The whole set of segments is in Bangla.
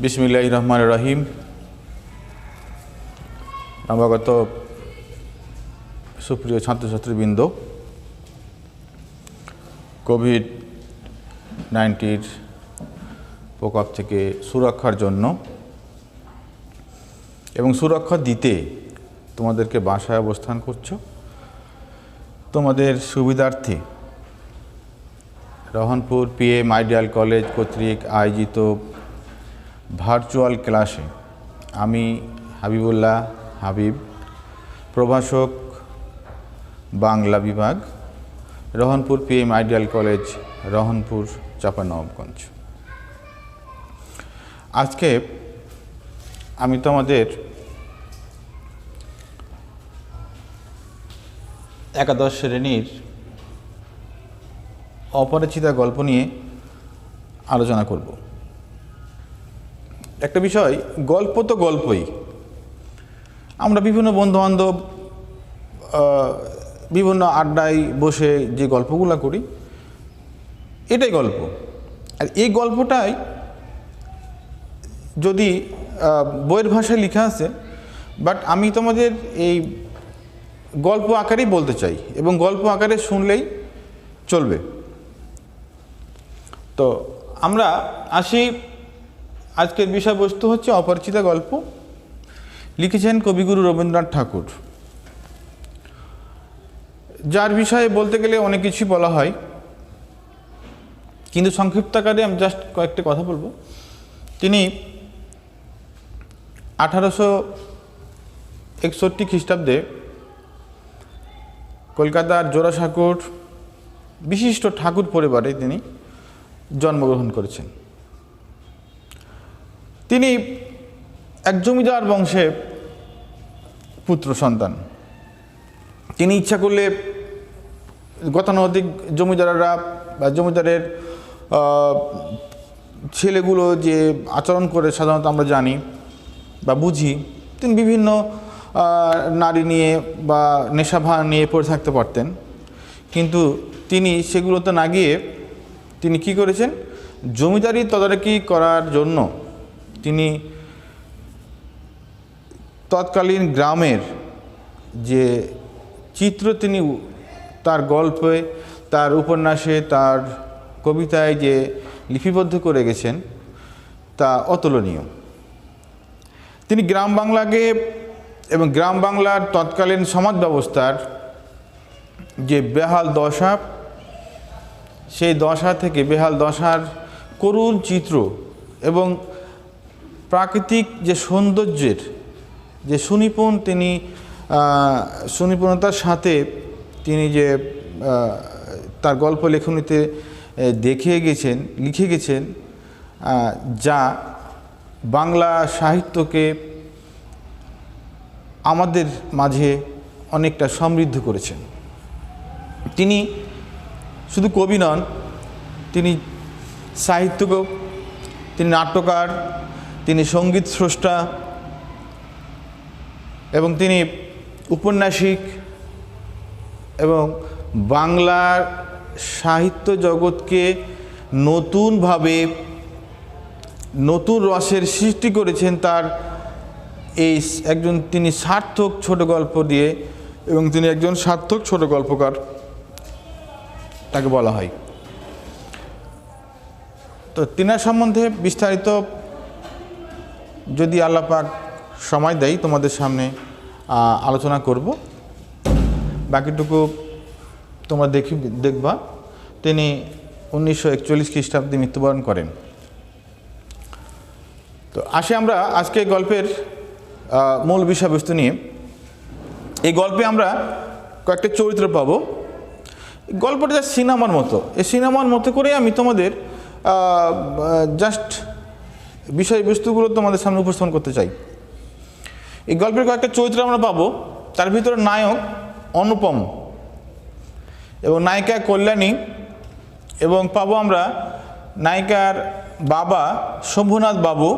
বিসমিল্লাহির রহমানির রহিম। নবাগত সুপ্রিয় ছাত্রছাত্রীবৃন্দ, কোভিড-19 প্রকোপ থেকে সুরক্ষার জন্য এবং সুরক্ষা দিতে তোমাদেরকে বাসায় অবস্থান করছো, তোমাদের সুবিধার্থে রহনপুর PM আইডিয়াল কলেজ কর্তৃক আয়োজিত ভার্চুয়াল ক্লাসে আমি হাবিবুল্লাহ হাবিব, প্রভাষক বাংলা বিভাগ, Rohanpur PM ideal college, Rohanpur, Chapainawabganj. আজকে আমি তোমাদের একাদশ শ্রেণীর অপরিচিতা গল্প নিয়ে আলোচনা করব। একটা বিষয়, গল্প তো গল্পই। আমরা বিভিন্ন বন্ধুবান্ধব বিভিন্ন আড্ডায় বসে যে গল্পগুলো করি, এটাই গল্প। আর এই গল্পটাই যদি বইয়ের ভাষায় লেখা আছে, বাট আমি তোমাদের এই গল্প আকারেই বলতে চাই এবং গল্প আকারে শুনলেই চলবে। তো আমরা আসি, আজকের বিষয়বস্তু হচ্ছে অপরিচিতা গল্প। লিখেছেন কবিগুরু রবীন্দ্রনাথ ঠাকুর, যার বিষয়ে বলতে গেলে অনেক কিছুই বলা হয়, কিন্তু সংক্ষিপ্ত আকারে আমি জাস্ট কয়েকটা কথা বলবো। তিনি 1861 খ্রিস্টাব্দে কলকাতার জোড়াসাঁকোর বিশিষ্ট ঠাকুর পরিবারে তিনি জন্মগ্রহণ করেছেন। তিনি এক জমিদার বংশে পুত্র সন্তান। তিনি ইচ্ছা করলে গতানুগতিক জমিদাররা বা জমিদারের ছেলেগুলো যে আচরণ করে সাধারণত আমরা জানি বা বুঝি, তিনি বিভিন্ন নারী নিয়ে বা নেশাভান নিয়ে পড়ে থাকতে পারতেন, কিন্তু তিনি সেগুলোতে না গিয়ে তিনি কি করেছেন, জমিদারি তদারকি করার জন্য তিনি তৎকালীন গ্রামের যে চিত্র তিনি তার গল্পে, তার উপন্যাসে, তার কবিতায় যে লিপিবদ্ধ করে গেছেন, তা অতুলনীয়। তিনি গ্রাম বাংলাকে এবং গ্রাম বাংলার তৎকালীন সমাজ ব্যবস্থার যে বেহাল দশা, সেই দশা থেকে বেহাল দশার করুণ চিত্র এবং প্রাকৃতিক যে সৌন্দর্যের যে সুনিপুণতার সাথে তিনি যে তার গল্প লেখনীতে লিখে গেছেন, যা বাংলা সাহিত্যকে আমাদের মাঝে অনেকটা সমৃদ্ধ করেছেন। তিনি শুধু কবি নন, তিনি সাহিত্যিক, তিনি নাট্যকার, তিনি সঙ্গীত স্রষ্টা এবং তিনি উপন্যাসিক এবং বাংলার সাহিত্য জগৎকে নতুনভাবে নতুন রসের সৃষ্টি করেছেন তার এই তিনি সার্থক ছোট গল্প দিয়ে, এবং তিনি একজন সার্থক ছোট গল্পকার তাকে বলা হয়। তো তিনার সম্বন্ধে বিস্তারিত যদি আল্লাহ পাক সময় দেয় তোমাদের সামনে আলোচনা করব, বাকিটুকু তোমরা দেখবা। তিনি 1941 খ্রিস্টাব্দে মৃত্যুবরণ করেন। তো আসি আমরা আজকে গল্পের মূল বিষয়বস্তু নিয়ে। এই গল্পে আমরা কয়েকটা চরিত্র পাবো। গল্পটা যা সিনেমার মতো, এই সিনেমার মতো করে আমি তোমাদের জাস্ট বিষয়বস্তুগুলো তোমাদের সামনে উপস্থাপন করতে চাই। এই গল্পের কয়েকটা চরিত্র আমরা পাবো, তার ভিতরে নায়ক অনুপম এবং নায়িকা কল্যাণী, এবং পাবো আমরা নায়িকার বাবা শম্ভুনাথ বাবু,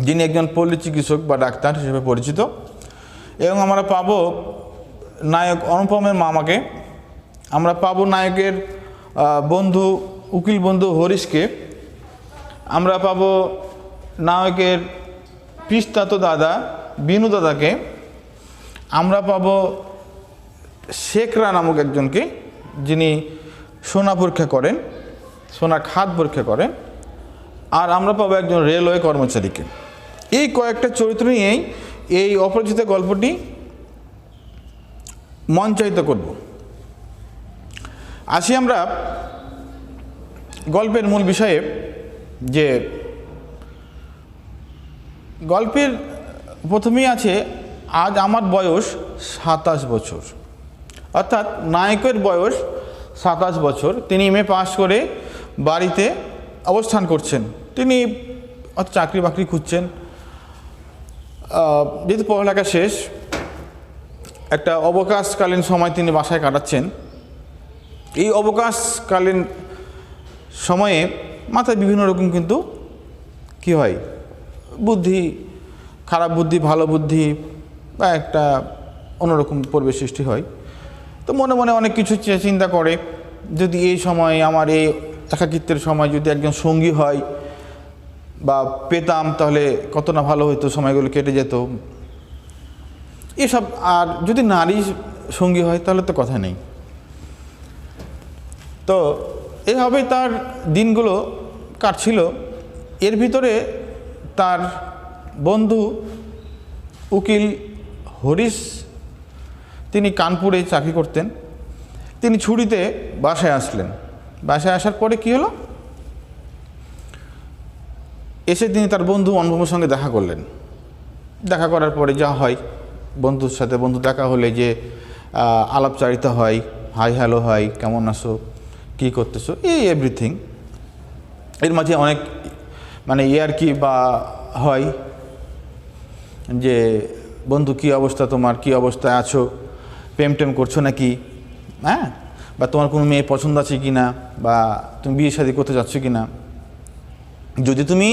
যিনি একজন পল্লী চিকিৎসক বা ডাক্তার হিসেবে পরিচিত, এবং আমরা পাবো নায়ক অনুপমের মামাকে, আমরা পাবো নায়কের বন্ধু, উকিল বন্ধু হরিশকে, আমরা পাবো নায়কের পিস্তাতো দাদা বিনু দাদাকে, আমরা পাবো শেখরা নামক একজনকে, যিনি সোনা পরীক্ষা করেন, সোনার খাত পরীক্ষা করেন, আর আমরা পাবো একজন রেলওয়ে কর্মচারীকে। এই কয়েকটা চরিত্র নিয়েই এই অপরাজিতা গল্পটি মঞ্চায়িত করব। আসি আমরা গল্পের মূল বিষয়ে, যে গল্পের প্রথমেই আছে আজ আমার বয়স 27 বছর, অর্থাৎ নায়কের বয়স 27 বছর। তিনি এমএ পাস করে বাড়িতে অবস্থান করছেন। তিনি চাকরি বাকরি খুঁজছেন, যেহেতু পড়ালেখা শেষ, একটা অবকাশকালীন সময় তিনি বাসায় কাটাচ্ছেন। এই অবকাশকালীন সময়ে মাথায় বিভিন্ন রকম কিন্তু কি হয়, বুদ্ধি, খারাপ বুদ্ধি, ভালো বুদ্ধি বা একটা অন্যরকম পরিবেশ সৃষ্টি হয়। তো মনে মনে অনেক কিছু চিন্তা করে, যদি এই সময় আমার এই একাকিত্বের সময় যদি একজন সঙ্গী হয় বা পেতাম তাহলে কত না ভালো হতো, সময়গুলো কেটে যেত এসব। আর যদি নারী সঙ্গী হয় তাহলে তো কথা নেই। তো এভাবেই তার দিনগুলো কাটছিল। এর ভিতরে তার বন্ধু উকিল হরিশ, তিনি কানপুরে চাকরি করতেন। তিনি ছুটিতে বাসায় আসলেন। বাসায় আসার পরে কি হলো, এসে তিনি তার বন্ধু অনুপমের সঙ্গে দেখা করলেন। দেখা করার পরে যা হয়, বন্ধুর সাথে বন্ধু দেখা হলে যে আলাপচারিতা হয়, হাই হ্যালো হয়, কেমন আছো, কী করতেছো, এই এভরিথিং। এর মাঝে অনেক মানে ইয়ার্কি বা হয় যে বন্ধু কী অবস্থা, তোমার কী অবস্থায় আছো, প্রেম টেম করছো নাকি, হ্যাঁ, বা তোমার কোনো মেয়ে পছন্দ আছে কি না, বা তুমি বিয়ে শাদী করতে যাচ্ছ কি না। যদি তুমি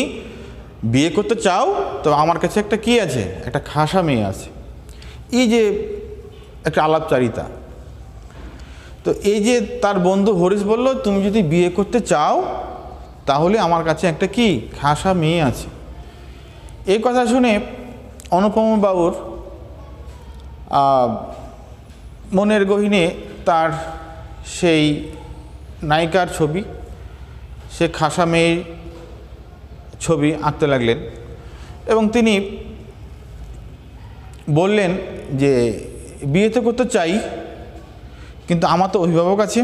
বিয়ে করতে চাও তো আমার কাছে একটা কি আছে, একটা খাসা মেয়ে আছে। এই যে একটা আলাপচারিতা। তো এই যে তার বন্ধু হরিশ বলল, তুমি যদি বিয়ে করতে চাও তাহলে আমার কাছে একটা কি খাসা মেয়ে আছে। এই কথা শুনে অনুপম বাবুর মনের গহীনে তার সেই নায়িকার ছবি, সে খাসা মেয়ের ছবি আঁকতে লাগলেন এবং তিনি বললেন যে বিয়ে তো করতে চাই, কিন্তু আমার তো অভিভাবক আছে।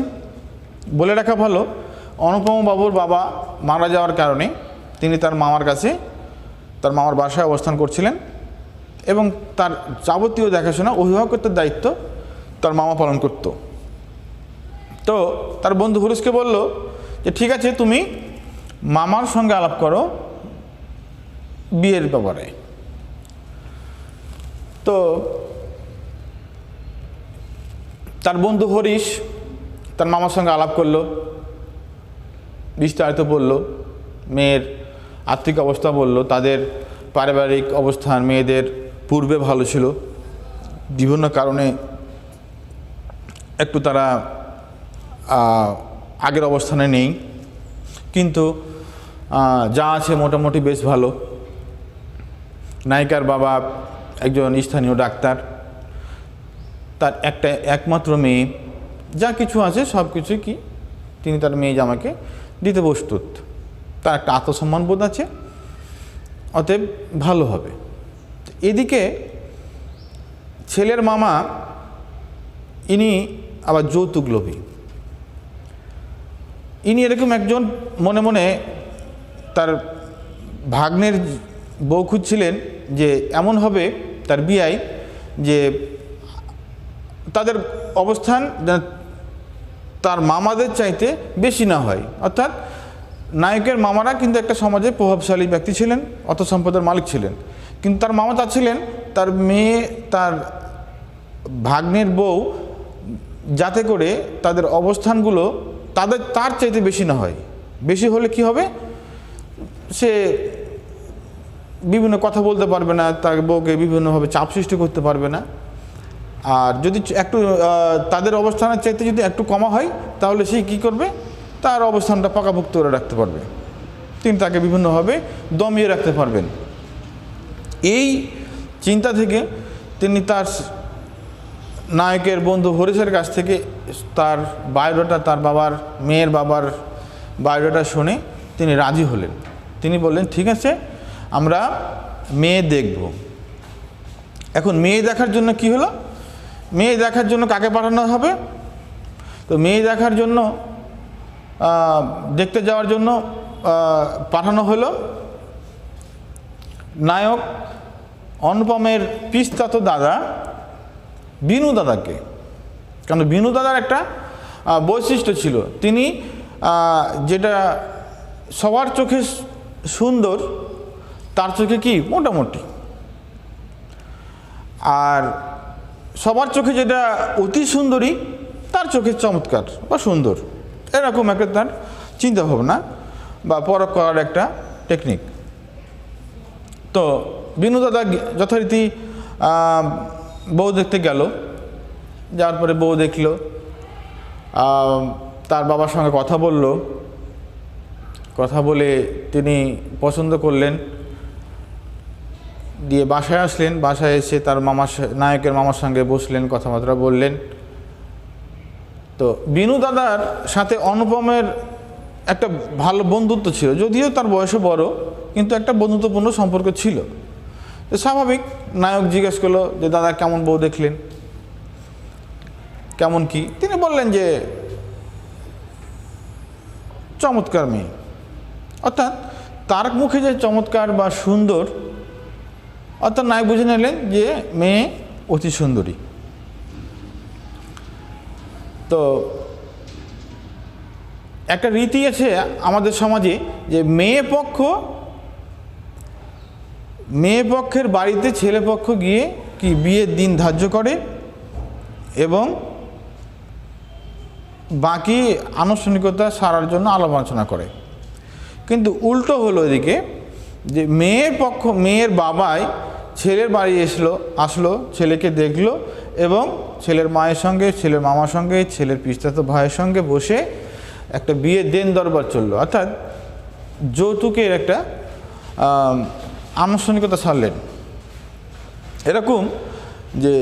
বলে রাখা ভালো, অনুপম বাবুর বাবা মারা যাওয়ার কারণে তিনি তার মামার কাছে, তার মামার বাসায় অবস্থান করছিলেন এবং তার যাবতীয় দেখাশোনা, অভিভাবকত্বের দায়িত্ব তার মামা পালন করত। তো তার বন্ধু হরিশকে বলল যে ঠিক আছে, তুমি মামার সঙ্গে আলাপ করো বিয়ের ব্যাপারে। তো তার বন্ধু হরিশ তার মামার সঙ্গে আলাপ করলো, বিস্তারিত বলল, মেয়ের আর্থিক অবস্থা বলল, তাদের পারিবারিক অবস্থান মেয়েদের পূর্বে ভালো ছিল, বিভিন্ন কারণে একটু তারা আগের অবস্থানে নেই, কিন্তু যা আছে মোটামুটি বেশ ভালো। নায়িকার বাবা একজন স্থানীয় ডাক্তার, তার একটা একমাত্র মেয়ে, যা কিছু আছে সব কিছুই কি তিনি তার মেয়ে জামাকে দিতে প্রস্তুত। তার একটা আত্মসম্মান বোধ আছে, অতএব ভালো হবে। এদিকে ছেলের মামা, ইনি আবার যৌতুক লোভী। ইনি এরকম একজন মনে মনে তার ভাগ্নের বউ খুঁজছিলেন যে এমন হবে তার বিয়ায় যে তাদের অবস্থান তার মামাদের চাইতে বেশি না হয়। অর্থাৎ নায়কের মামারা কিন্তু একটা সমাজে প্রভাবশালী ব্যক্তি ছিলেন, অর্থ সম্পদের মালিক ছিলেন, কিন্তু তার মামা চাচ্ছিলেন তার মেয়ে, তার ভাগ্নের বউ যাতে করে তাদের অবস্থানগুলো তার চাইতে বেশি না হয়। বেশি হলে কি হবে, সে বিভিন্ন কথা বলতে পারবে না, তার বউকে বিভিন্নভাবে চাপ সৃষ্টি করতে পারবে না। আর যদি একটু তাদের অবস্থানের চাইতে যদি একটু কমা হয় তাহলে সে কী করবে, তার অবস্থানটা পাকাপোক্ত করে রাখতে পারবে। তিনি তাকে বিভিন্নভাবে দমিয়ে রাখতে পারবেন। এই চিন্তা থেকে তিনি তার নায়কের বন্ধু হরিশের কাছ থেকে তার বায়োডাটা, তার মেয়ের বাবার বায়োডাটা শুনে তিনি রাজি হলেন। তিনি বললেন, ঠিক আছে, আমরা মেয়ে দেখব। এখন মেয়ে দেখার জন্য কি হলো, মেয়ে দেখার জন্য কাকে পাঠানো হবে? তো মেয়ে দেখার জন্য দেখতে যাওয়ার জন্য পাঠানো হলো নায়ক অনুপমের পিস্তাতো দাদা বিনু দাদাকে। কারণ বিনু দাদার একটা বৈশিষ্ট্য ছিল, তিনি যেটা সবার চোখে সুন্দর তার চোখে কি মোটামুটি, আর সবার চোখে যেটা অতি সুন্দরী তার চোখে চমৎকার বা সুন্দর, এরকম একটা তার চিন্তাভাবনা বা পরখ করার একটা টেকনিক। তো বিনু দাদা যথারীতি বউ দেখতে গেল, যাওয়ার পরে বউ দেখল, তার বাবার সঙ্গে কথা বলল, কথা বলে তিনি পছন্দ করলেন, দিয়ে বাসায় আসলেন। বাসায় এসে তার নায়কের মামার সঙ্গে বসলেন, কথাবার্তা বললেন। তো বিনু দাদার সাথে অনুপমের একটা ভালো বন্ধুত্ব ছিল, যদিও তার বয়সও বড়, কিন্তু একটা বন্ধুত্বপূর্ণ সম্পর্ক ছিল। তো স্বাভাবিক নায়ক জিজ্ঞেস করলো যে, দাদা কেমন বউ দেখলেন, কেমন কি? তিনি বললেন যে চমৎকার মেয়ে। অর্থাৎ তার মুখে যে চমৎকার বা সুন্দর, অর্থাৎ নায়ক বুঝে নিলেন যে মেয়ে অতি সুন্দরী। তো একটা রীতি আছে আমাদের সমাজে যে মেয়ে পক্ষের বাড়িতে ছেলে পক্ষ গিয়ে কি বিয়ের দিন ধার্য করে এবং বাকি আনুষ্ঠানিকতা সারার জন্য আলাপ আলোচনা করে। কিন্তু উল্টো হলো এদিকে, যে মেয়ের বাবাই ছেলের বাড়ি আসলো, ছেলেকে দেখলো এবং ছেলের মায়ের সঙ্গে, ছেলের মামার সঙ্গে, ছেলের পিস্তাতো ভাইয়ের সঙ্গে বসে একটা বিয়ের দেন দরবার চললো, অর্থাৎ যৌতুকের একটা আনুষ্ঠানিকতা সারলেন। এরকম যে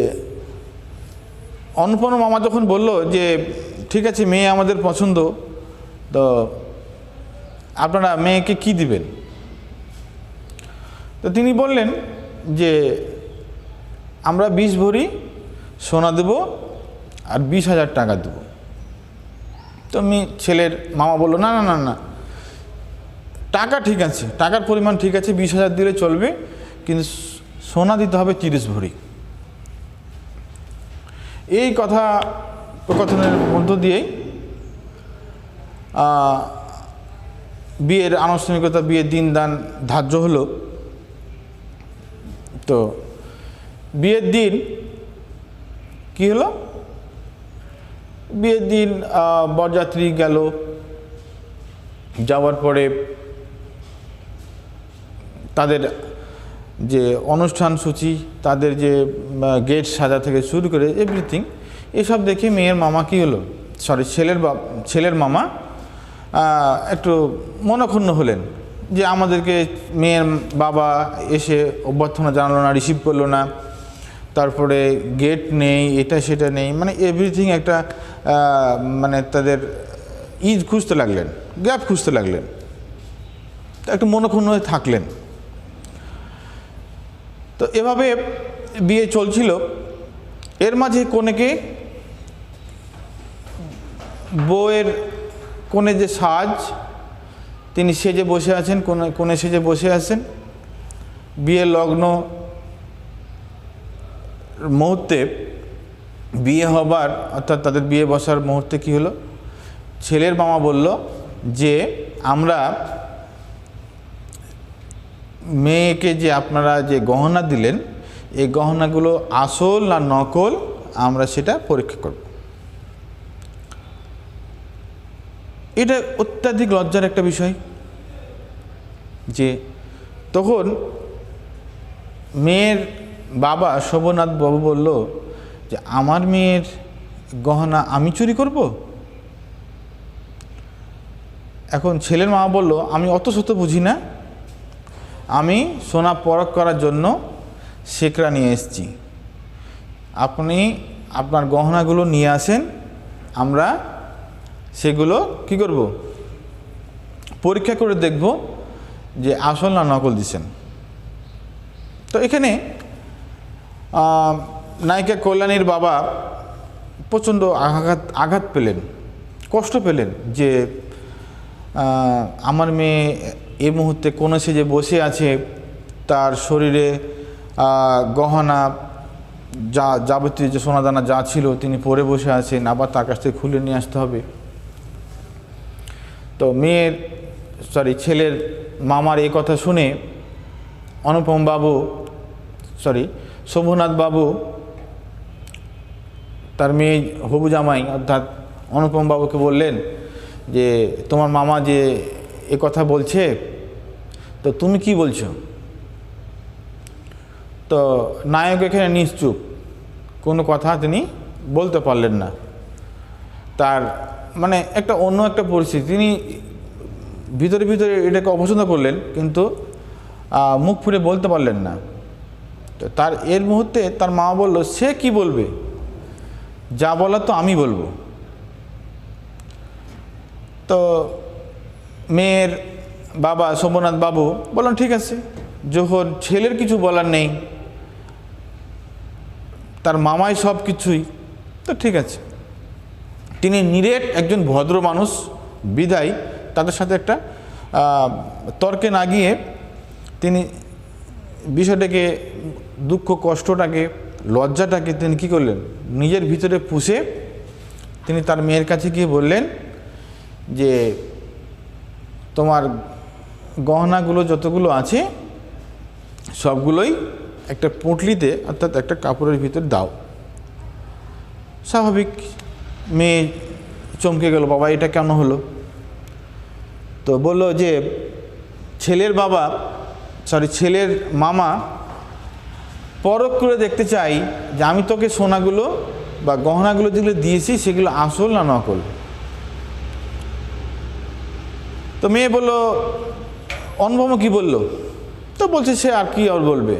অনুপম মামা যখন বলল যে ঠিক আছে, মেয়ে আমাদের পছন্দ, তো আপনারা মেয়েকে কি দিবেন? তো তিনি বললেন যে আমরা 20 ভরি সোনা দেব আর 20,000 টাকা দেব। তো ছেলের মামা বলল, না না না না, টাকা ঠিক আছে, টাকার পরিমাণ ঠিক আছে, 20,000 দিলে চলবে, কিন্তু সোনা দিতে হবে 30 ভরি। এই কথনের মধ্য দিয়েই বিয়ের আনুষ্ঠানিকতা, বিয়ের দিন দান ধার্য হলো। তো বিয়ের দিন কি হলো, বিয়ের দিন বরযাত্রী গেল, যাওয়ার পরে তাদের যে অনুষ্ঠান সূচি, তাদের যে গেট সাজা থেকে শুরু করে এভরিথিং, এসব দেখে মেয়ের মামা কি হলো, ছেলের মামা একটু মনক্ষুণ্ণ হলেন যে আমাদেরকে মেয়ের বাবা এসে অভ্যর্থনা জানালো না, রিসিভ করলো না, তারপরে গেট নেই, এটা সেটা নেই, মানে এভরিথিং একটা মানে তাদের খুঁজতে লাগলেন, গ্যাপ খুঁজতে লাগলেন, একটু মনক্ষুণ্ণ হয়ে থাকলেন। তো এভাবে বিয়ে চলছিল। এর মাঝে কনের যে সাজ, তিনি সেজে বসে আছেন, কোণে সেজে বসে আছেন। বিয়ের লগ্ন মুহূর্তে, বিয়ে হবার অর্থাৎ তাদের বিয়ে বসার মুহূর্তে কি হলো, ছেলের মামা বলল যে আমরা মেয়েকে যে আপনারা যে গহনা দিলেন, এই গহনাগুলো আসল না নকল আমরা সেটা পরীক্ষা করব। এটা অত্যাধিক লজ্জার একটা বিষয় যে তখন মেয়ের বাবা শোভনাথ বাবু বলল যে আমার মেয়ের গহনা আমি চুরি করব? এখন ছেলের মা বলল, আমি অত শত বুঝি না, আমি সোনা পরখ করার জন্য শেকরা নিয়ে এসেছি, আপনি আপনার গহনাগুলো নিয়ে আসেন, আমরা সেগুলো কি করব, পরীক্ষা করে দেখব যে আসল না নকল দিছেন। তো এখানে নায়িকা কল্যাণীর বাবা প্রচণ্ড আঘাত পেলেন, কষ্ট পেলেন যে আমার মেয়ে এই মুহূর্তে কোণে সেজে বসে আছে, তার শরীরে গহনা যা যাবতীয় যে সোনাদানা যা ছিল তিনি পরে বসে আছেন, আবার তার কাছ থেকে খুলে নিয়ে আসতে হবে। তো ছেলের মামার এই কথা শুনে শম্ভুনাথ বাবু তার মেয়ে হবু জামাই অর্থাৎ অনুপম বাবুকে বললেন যে তোমার মামা যে এ কথা বলছে, তো তুমি কি বলছো? তো নায়ক এখানে নিশ্চুপ, কোনো কথা তিনি বলতে পারলেন না। তার মানে অন্য একটা পরিস্থিতি, তিনি ভিতরে ভিতরে এটাকে অপছন্দ করলেন কিন্তু মুখ ফুটে বলতে পারলেন না। তো তার এর মুহূর্তে তার মা বলল, সে কি বলবে, যা বলার তো আমি বলবো। তো মেয়ের বাবা শম্ভুনাথ বাবু বললেন, ঠিক আছে, যখন ছেলের কিছু বলার নেই, তার মামাই সব কিছুই, তো ঠিক আছে। তিনি নিরেট একজন ভদ্র মানুষ বিধায় তাদের সাথে একটা তর্কে না গিয়ে তিনি বিষয়টাকে, দুঃখ কষ্টটাকে, লজ্জাটাকে তিনি কী করলেন, নিজের ভিতরে পুষে তিনি তার মেয়ের কাছে গিয়ে বললেন যে তোমার গহনাগুলো যতগুলো আছে সবগুলোই একটা পুঁটলিতে অর্থাৎ একটা কাপড়ের ভিতর দাও। স্বাভাবিক মেয়ে চমকে গেল, বাবা এটা কেন হলো? তো বলল যে ছেলের মামা পরখ করে দেখতে চাই যে আমি তোকে সোনাগুলো বা গহনাগুলো যেগুলো দিয়েছি সেগুলো আসল না নকল। তো মেয়ে বলল, অনুপম কি বলল? তো বলছে সে আর কি আর বলবে,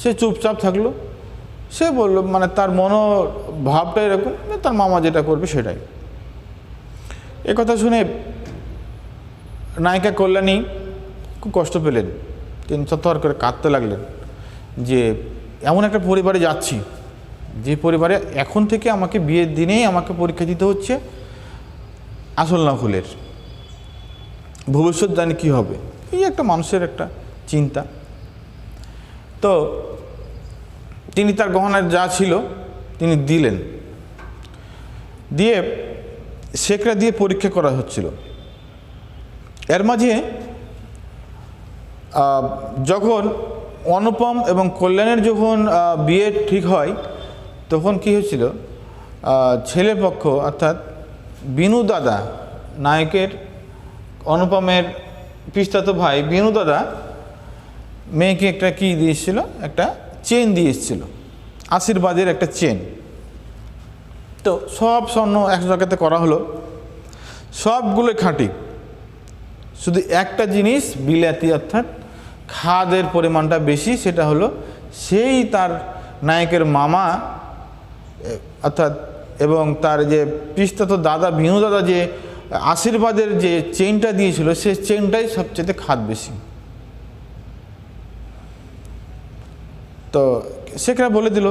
সে চুপচাপ থাকলো। সে বলল, মানে তার মনোভাবটা এরকম, তার মামা যেটা করবে সেটাই। এ কথা শুনে নায়িকা কল্যাণী খুব কষ্ট পেলেন, তিনি থরথর করে কাঁদতে লাগলেন যে এমন একটা পরিবারে যাচ্ছি যে পরিবারে এখন থেকে আমাকে বিয়ের দিনেই আমাকে পরীক্ষা দিতে হচ্ছে আসল নকলের, ভবিষ্যৎ জানি কী হবে। এই একটা মানুষের একটা চিন্তা। তো তিনি তার গহনার যা ছিল তিনি দিলেন, দিয়ে শেকরা দিয়ে পরীক্ষা করা হচ্ছিল। এর মাঝে যখন অনুপম এবং কল্যাণের যখন বিয়ে ঠিক হয় তখন কি হয়েছিল, ছেলের পক্ষ অর্থাৎ বিনু দাদা, নায়কের অনুপমের পিস্তাতো ভাই বিনু দাদা মেয়েকে একটা কি দিয়েছিল, একটা চেন দিয়ে এসেছিল, আশীর্বাদের একটা চেন। তো সব স্বর্ণ এক জায়গাতে করা হলো, সবগুলোই খাঁটি, শুধু একটা জিনিস বিলাতি অর্থাৎ খাদের পরিমাণটা বেশি, সেটা হলো সেই তার নায়কের মামা অর্থাৎ এবং তার যে পিস্তাতো দাদা বিনু দাদা যে আশীর্বাদের যে চেনটা দিয়েছিল সেই চেনটাই সবচেয়ে খাদ বেশি। তো শেখরা বলে দিল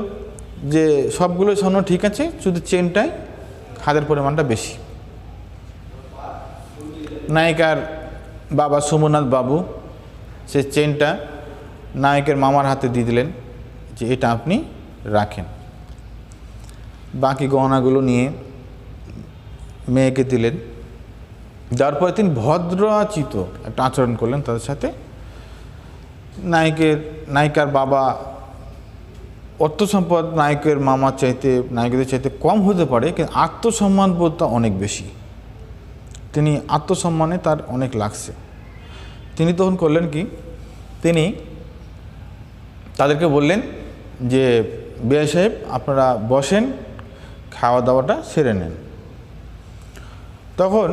যে সবগুলোই স্বর্ণ ঠিক আছে, শুধু চেনটাই খাদের পরিমাণটা বেশি। নায়িকার বাবা শম্ভুনাথ বাবু সে চেনটা নায়কের মামার হাতে দিয়ে দিলেন যে এটা আপনি রাখেন। বাকি গহনাগুলো নিয়ে মেয়েকে দিলেন। যার পরে তিনি ভদ্রাচিত একটা আচরণ করলেন তাদের সাথে। নায়িকার বাবা অর্থ সম্পদ নায়কের মামার চাইতে, নায়িকাদের চাইতে কম হতে পারে, কিন্তু আত্মসম্মান বোধটা অনেক বেশি। তিনি আত্মসম্মানে তার অনেক লাগছে। তিনি তখন করলেন কি, তিনি তাদেরকে বললেন যে বিআই সাহেব আপনারা বসেন, খাওয়া দাওয়াটা সেরে নেন। তখন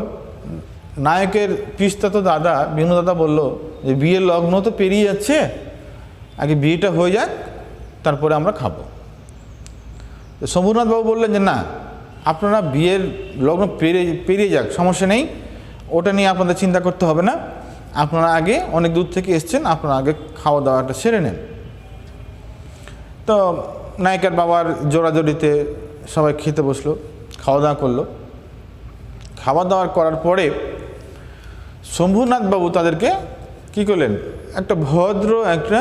নায়কের পিস্তাতো দাদা বিনু দাদা বলল যে বিয়ের লগ্ন তো পেরিয়ে যাচ্ছে, আগে বিয়েটা হয়ে যাক তারপরে আমরা খাবো। তো শম্ভুনাথ বাবু বললেন যে না, আপনারা বিয়ের লগ্ন পেরিয়ে যাক, সমস্যা নেই, ওটা নিয়ে আপনাদের চিন্তা করতে হবে না, আপনারা আগে অনেক দূর থেকে এসছেন, আপনারা আগে খাওয়া দাওয়াটা সেরে নেন। তো নায়িকার বাবার জোড়াজড়িতে সবাই খেতে বসলো, খাওয়া দাওয়া করলো। খাওয়া দাওয়া করার পরে শম্ভুনাথ বাবু তাদেরকে কি করলেন, একটা ভদ্র একটা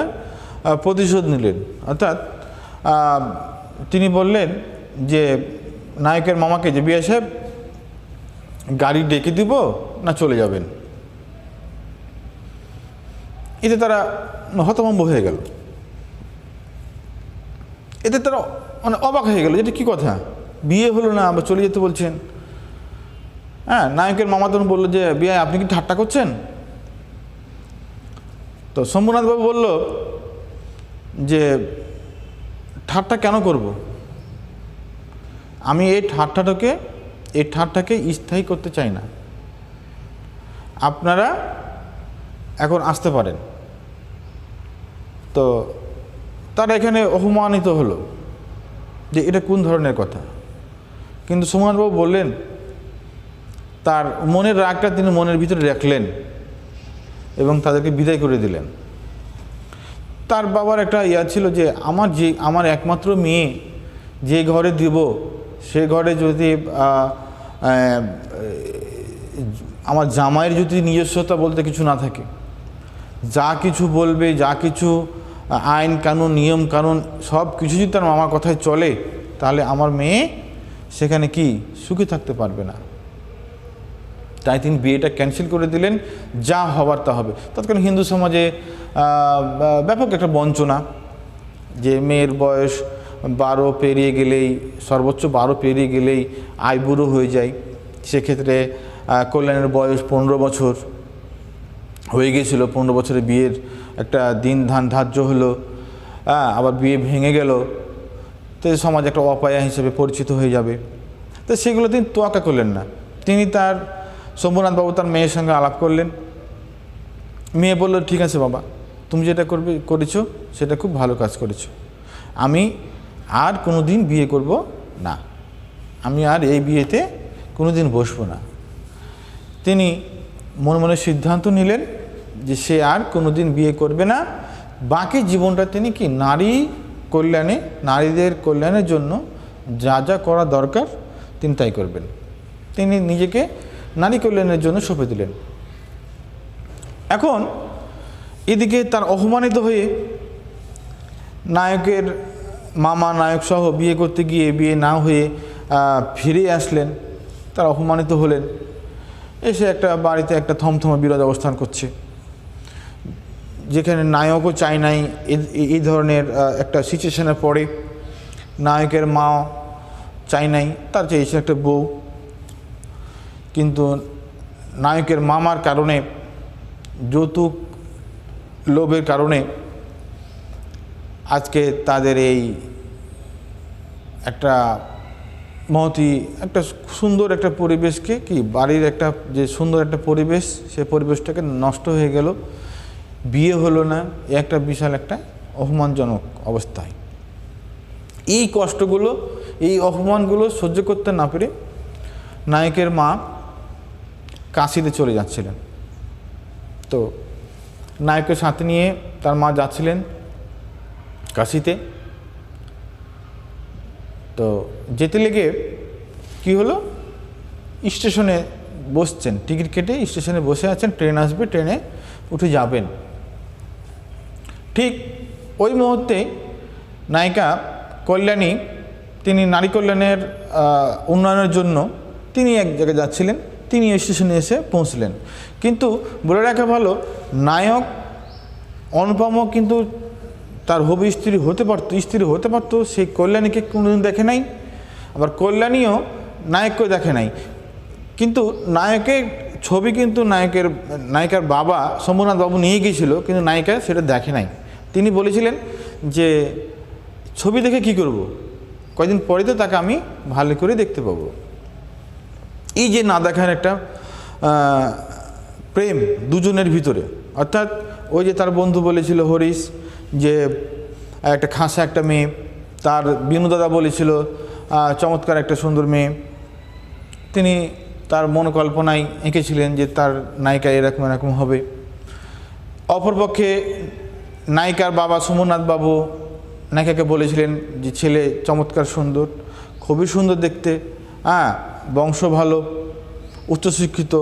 প্রতিশোধ নিলেন। অর্থাৎ তিনি বললেন যে নায়কের মামাকে যে বিয়ে সাহেব গাড়ি ডেকে দিব না চলে যাবেন। এতে তারা হতভম্ব হয়ে গেল, এতে তারা মানে অবাক হয়ে গেল, যেটা কী কথা, বিয়ে হলো না আবার চলে যেতে বলছেন। হ্যাঁ, নায়কের মামা তখন বললো যে বিয়ে আপনি কি ঠাট্টা করছেন? তো শম্ভুনাথবাবু বলল যে ঠাট্টা কেন করব, আমি এই ঠাট্টাকে স্থায়ী করতে চাই না, আপনারা এখন আসতে পারেন। তো তারা এখানে অপমানিত হলো যে এটা কোন ধরনের কথা। কিন্তু শম্ভুনাথবাবু বললেন, তার মনের রাগটা তিনি মনের ভিতরে রাখলেন এবং তাদেরকে বিদায় করে দিলেন। তার বাবার একটা ইয়া ছিল যে আমার একমাত্র মেয়ে যে ঘরে দিব, সে ঘরে যদি আমার জামাইয়ের যদি নিজস্বতা বলতে কিছু না থাকে, যা কিছু বলবে, যা কিছু আইন কানুন নিয়ম কানুন সব কিছু যদি তার মামার কথায় চলে, তাহলে আমার মেয়ে সেখানে কি সুখে থাকতে পারবে না। তাই তিনি বিয়েটা ক্যান্সেল করে দিলেন, যা হবার তা হবে। তৎকালীন হিন্দু সমাজে ব্যাপক একটা বঞ্চনা, যে মেয়ের বয়স 12 পেরিয়ে গেলেই, সর্বোচ্চ 12 পেরিয়ে গেলেই আইবুড়ো হয়ে যায়। সেক্ষেত্রে কল্যাণের বয়স 15 বছর হয়ে গিয়েছিল, 15 বছরে বিয়ের একটা দিন ধার্য হলো, আবার বিয়ে ভেঙে গেল, তো সমাজ একটা অপায়া হিসেবে পরিচিত হয়ে যাবে। তো সেগুলো তিনি তোয়াক্কা করলেন না। তিনি তার শম্ভুনাথবাবু তার মেয়ের সঙ্গে আলাপ করলেন। মেয়ে বলল, ঠিক আছে বাবা, তুমি যেটা করেছো সেটা খুব ভালো কাজ করেছো, আমি আর কোনো দিন বিয়ে করব না, আমি আর এই বিয়েতে কোনো দিন বসবো না। তিনি মনে মনে সিদ্ধান্ত নিলেন যে সে আর কোনো দিন বিয়ে করবে না, বাকি জীবনটা তিনি কি নারী কল্যাণে, নারীদের কল্যাণের জন্য যা যা করা দরকার তিনি তাই করবেন। তিনি নিজেকে নারী কল্যাণের জন্য সঁপে দিলেন। এখন এদিকে তার অপমানিত হয়ে নায়কের মামা নায়ক সহ বিয়ে করতে গিয়ে বিয়ে না হয়ে ফিরে আসলেন, তার অপমানিত হলেন। এসে একটা বাড়িতে একটা থমথমে বিরোধ অবস্থান করছে, যেখানে নায়কও চায় নাই এই ধরনের একটা সিচুয়েশনে পড়ে, নায়কের মা চাই নাই, তার চেয়েছে একটা বউ। কিন্তু নায়কের মামার কারণে, যৌতুক লোভের কারণে আজকে তাদের এই একটা মহতি একটা সুন্দর একটা পরিবেশকে কি বাড়ির একটা যে সুন্দর একটা পরিবেশ, সে পরিবেশটাকে নষ্ট হয়ে গেল, বিয়ে হলো না, একটা বিশাল একটা অপমানজনক অবস্থায়। এই কষ্টগুলো, এই অপমানগুলো সহ্য করতে না পেরে নায়কের মা কাশিতে চলে যাচ্ছিলেন। তো নায়কের সাথে নিয়ে তার মা যাচ্ছিলেন কাশিতে। তো যেতে লেগে কি হলো, স্টেশনে বসছেন, টিকিট কেটে স্টেশনে বসে আছেন, ট্রেন আসবে, ট্রেনে উঠে যাবেন। ঠিক ওই মুহূর্তে নায়িকা কল্যাণী, তিনি নারী কল্যাণের উন্নয়নের জন্য তিনি এক জায়গায় যাচ্ছিলেন, তিনি স্টেশনে এসে পৌঁছলেন। কিন্তু বলে রাখা ভালো, নায়ক অনুপমও কিন্তু তার হবু স্ত্রী হতে পারতো, সেই কল্যাণীকে কোনোদিন দেখে নাই, আবার কল্যাণীও নায়ককে দেখে নাই। কিন্তু নায়কের ছবি কিন্তু নায়িকার বাবা শম্ভুনাথ বাবু নিয়ে গিয়েছিল, কিন্তু নায়িকা সেটা দেখে নাই। তিনি বলেছিলেন যে ছবি দেখে কি করব, কয়েকদিন পরে তো তাকে আমি ভালো করে দেখতে পাবো। এই যে না দেখার একটা প্রেম দুজনের ভিতরে, অর্থাৎ ওই যে তার বন্ধু বলেছিল হরিশ যে একটা খাসা একটা মেয়ে, তার বিনু দাদা বলেছিল চমৎকার একটা সুন্দর মেয়ে, তিনি তার মনোকল্পনায় এঁকেছিলেন যে তার নায়িকা এরকম এরকম হবে। অপরপক্ষে নায়িকার বাবা সোমনাথ বাবু নায়িকাকে বলেছিলেন যে ছেলে চমৎকার সুন্দর, খুবই সুন্দর দেখতে, বংশ ভালো, উচ্চশিক্ষিত।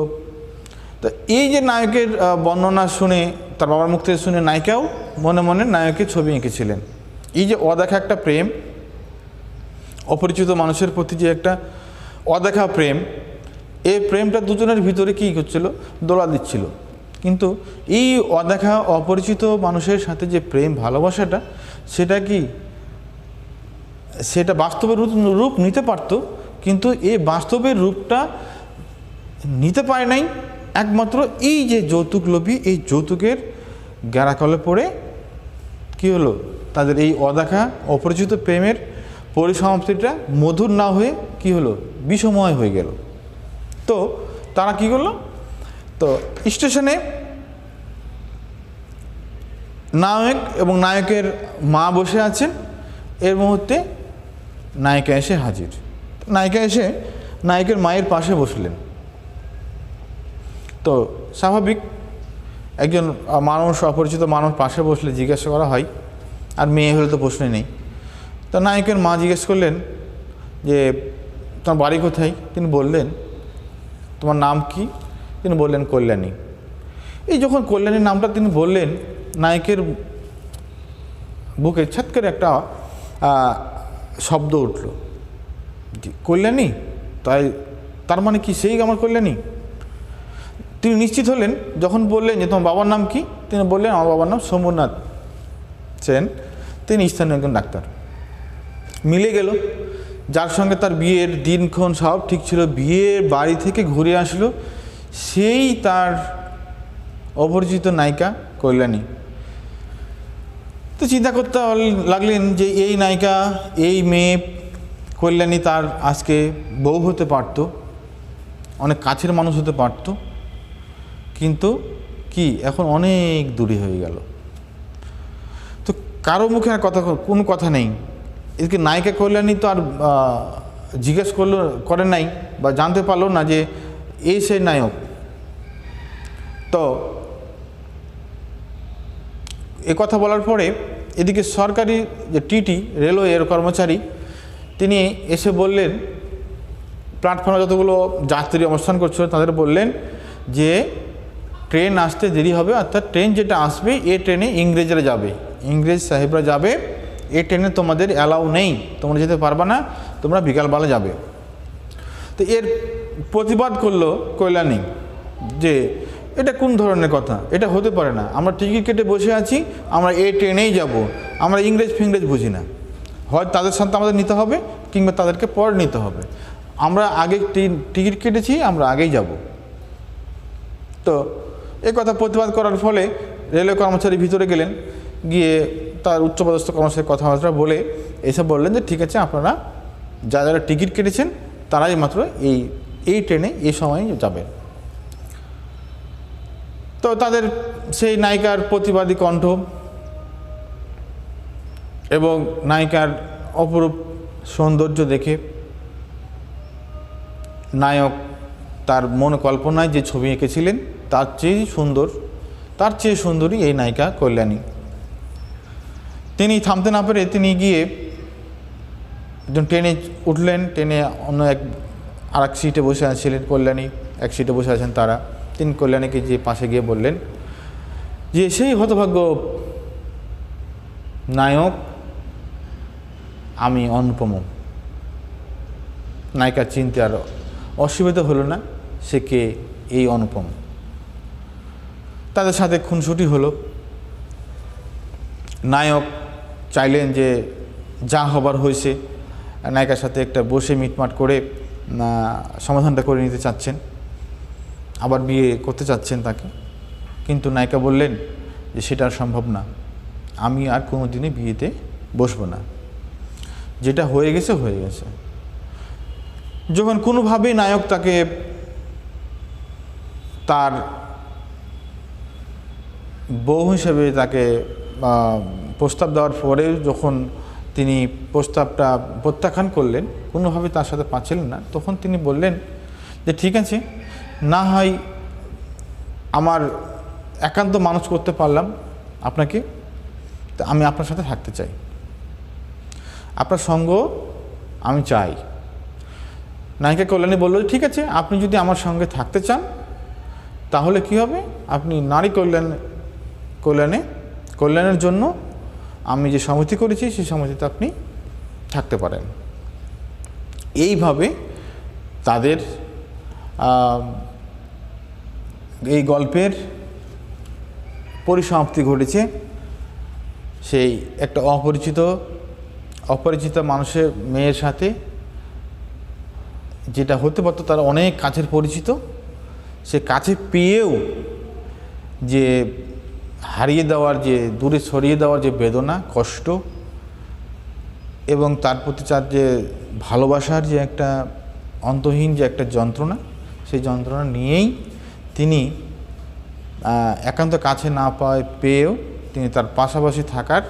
তো এই যে নায়কের বর্ণনা শুনে, তার বাবার মুখ থেকে শুনে নায়িকাও মনে মনে নায়কের ছবি এঁকেছিলেন। এই যে অদেখা একটা প্রেম, অপরিচিত মানুষের প্রতি যে একটা অদেখা প্রেম, এই প্রেমটা দুজনের ভিতরে কী করছিল, দোলা দিচ্ছিল। কিন্তু এই অদেখা অপরিচিত মানুষের সাথে যে প্রেম ভালোবাসাটা, সেটা কি সেটা বাস্তবের রূপ নিতে পারত, কিন্তু এই বাস্তবের রূপটা নিতে পারে নাই একমাত্র এই যে যৌতুক লোভী, এই যৌতুকের গ্যারাকলে পড়ে কী হলো, তাদের এই অদেখা অপরিচিত প্রেমের পরিসমাপ্তিটা মধুর না হয়ে কী হলো, বিষময় হয়ে গেল। তো তারা কী করলো, তো স্টেশনে নায়ক এবং নায়কের মা বসে আছেন, এর মুহূর্তে নায়িকা এসে হাজির। নায়িকা এসে নায়কের মায়ের পাশে বসলেন। তো স্বাভাবিক, একজন মানুষ, অপরিচিত মানুষ পাশে বসলে জিজ্ঞাসা করা হয়, আর মেয়ে হলে তো প্রশ্নই নেই। তো নায়কের মা জিজ্ঞেস করলেন যে তোমার বাড়ি কোথায়? তিনি বললেন তোমার নাম কি? তিনি বললেন কল্যাণী। এই যখন কল্যাণীর নামটা তিনি বললেন, নায়কের বুকে ছ্যাৎ করে একটা শব্দ উঠল, কল্যাণী, তার মানে কি সেই আমার কল্যাণী? তিনি নিশ্চিত হলেন যখন বললেন যে তোমার বাবার নাম কি? তিনি বললেন আমার বাবার নাম সোমনাথ সেন, তিনি স্থানীয় একজন ডাক্তার। মিলে গেল, যার সঙ্গে তার বিয়ের দিনক্ষণ সব ঠিক ছিল, বিয়ের বাড়ি থেকে ঘুরে আসলো সেই তার অপরিচিত নায়িকা কল্যাণী। তো চিন্তা করতে লাগলেন যে এই নায়িকা, এই মেয়ে কল্যাণী তার আজকে বউ হতে পারত, অনেক কাছের মানুষ হতে পারত, কিন্তু কি এখন অনেক দূরে হয়ে গেল। তো কারো মুখে আর কোনো কথা নেই। এদিকে নায়িকা কল্যাণী তো আর জিজ্ঞেস করে নাই বা জানতে পারলো না যে এই সেই নায়ক। তো এ কথা বলার পরে এদিকে সরকারি যে টিটি, রেলওয়ের কর্মচারী, তিনি এসে বললেন, প্ল্যাটফর্মে যতগুলো যাত্রী অবস্থান করছিল তাদের বললেন যে ট্রেন আসতে দেরি হবে, অর্থাৎ ট্রেন যেটা আসবে এ ট্রেনে ইংরেজরা যাবে, ইংরেজ সাহেবরা যাবে, এই ট্রেনে তোমাদের অ্যালাউ নেই, তোমরা যেতে পারবে না, তোমরা বিকালবেলা যাবে। তো এর প্রতিবাদ করলো কল্যাণী যে এটা কোন ধরনের কথা, এটা হতে পারে না, আমরা টিকিট কেটে বসে আছি, আমরা এই ট্রেনেই যাব, আমরা ইংরেজ ফিংরেজ বুঝি না, হয় তাদের সাথে আমাদের নিতে হবে কিংবা তাদেরকে পরে নিতে হবে, আমরা আগে টিকিট কেটেছি, আমরা আগেই যাব। তো এই কথা প্রতিবাদ করার ফলে রেলওয়ে কর্মচারী ভিতরে গেলেন, গিয়ে তার উচ্চপদস্থ কর্মচারীর কথাবার্তা বলে এসে বললেন যে ঠিক আছে, আপনারা যারা টিকিট কেটেছেন তারাই মাত্র এই ট্রেনে এই সময় যাবেন। তো তাদের সেই নায়িকার প্রতিবাদী কণ্ঠ এবং নায়িকার অপরূপ সৌন্দর্য দেখে নায়ক তার মনোকল্পনায় যে ছবি এঁকেছিলেন তার চেয়ে সুন্দরী এই নায়িকা কল্যাণী। তিনি থামতে না পেরে তিনি গিয়ে ট্রেনে উঠলেন, ট্রেনে অন্য আর এক সিটে বসে আছিলেন কল্যাণী, এক সিটে বসে আছেন তারা। তিনি কল্যাণীকে যে পাশে গিয়ে বললেন যে সেই হতভাগ্য নায়ক আমি অনুপম। নায়িকার চিনতে আর অসুবিধা হলো না সে কে এই অনুপম। তাদের সাথে খুনসুটি হলো। নায়ক চাইলেন যে যা হবার হয়েছে, নায়িকার সাথে একটা বসে মিটমাট করে সমাধানটা করে নিতে চাচ্ছেন, আবার বিয়ে করতে চাচ্ছেন তাকে। কিন্তু নায়িকা বললেন যে সেটা আর সম্ভব না, আমি আর কোনো দিনই বিয়েতে বসবো না, যেটা হয়ে গেছে হয়ে গেছে। যখন কোনোভাবেই নায়ক তাকে তার বউ হিসেবে তাকে প্রস্তাব দেওয়ার পরেও যখন তিনি প্রস্তাবটা প্রত্যাখ্যান করলেন, কোনোভাবে তার সাথে পাচ্ছিলেন না, তখন তিনি বললেন যে ঠিক আছে, না হয় আমার একান্ত মানুষ করতে পারলাম আপনাকে, তো আমি আপনার সাথে থাকতে চাই, আপনার সঙ্গ আমি চাই। নায়িকা কল্যাণী বলল ঠিক আছে, আপনি যদি আমার সঙ্গে থাকতে চান তাহলে কি হবে, আপনি নারী কল্যাণের জন্য আমি যে সমিতি করেছি সেই সমিতিতে আপনি থাকতে পারেন। এইভাবে তাদের এই গল্পের পরিসমাপ্তি ঘটেছে। সেই একটা অপরিচিত মানুষের মেয়ের সাথে, যেটা হতে পারতো তার অনেক কাছের পরিচিত, সে কাছে পেয়েও যে হারিয়ে দেওয়ার, যে দূরে সরিয়ে দেওয়ার যে বেদনা, কষ্ট এবং তার প্রতি তার যে ভালোবাসার যে একটা অন্তহীন যে একটা যন্ত্রণা, সেই যন্ত্রণা নিয়েই তিনি একান্ত কাছে না পেয়েও তিনি তার পাশাপাশি থাকার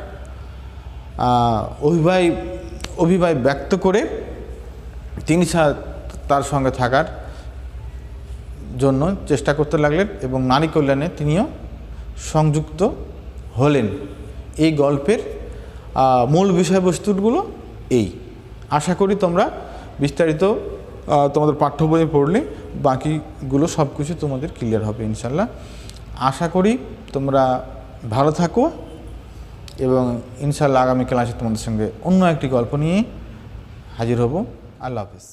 অভিপ্রায় ব্যক্ত করে তিনি তার সঙ্গে থাকার জন্য চেষ্টা করতে লাগলেন এবং নারী কল্যাণে তিনিও সংযুক্ত হলেন। এই গল্পের মূল বিষয়বস্তুগুলো এই। আশা করি তোমরা বিস্তারিত তোমাদের পাঠ্য বই পড়লে বাকিগুলো সব কিছু তোমাদের ক্লিয়ার হবে ইনশাল্লাহ। আশা করি তোমরা ভালো থাকো এবং ইনশাল্লাহ আগামী ক্লাসে তোমাদের সঙ্গে অন্য একটি গল্প নিয়ে হাজির হব। আল্লাহ হাফেজ।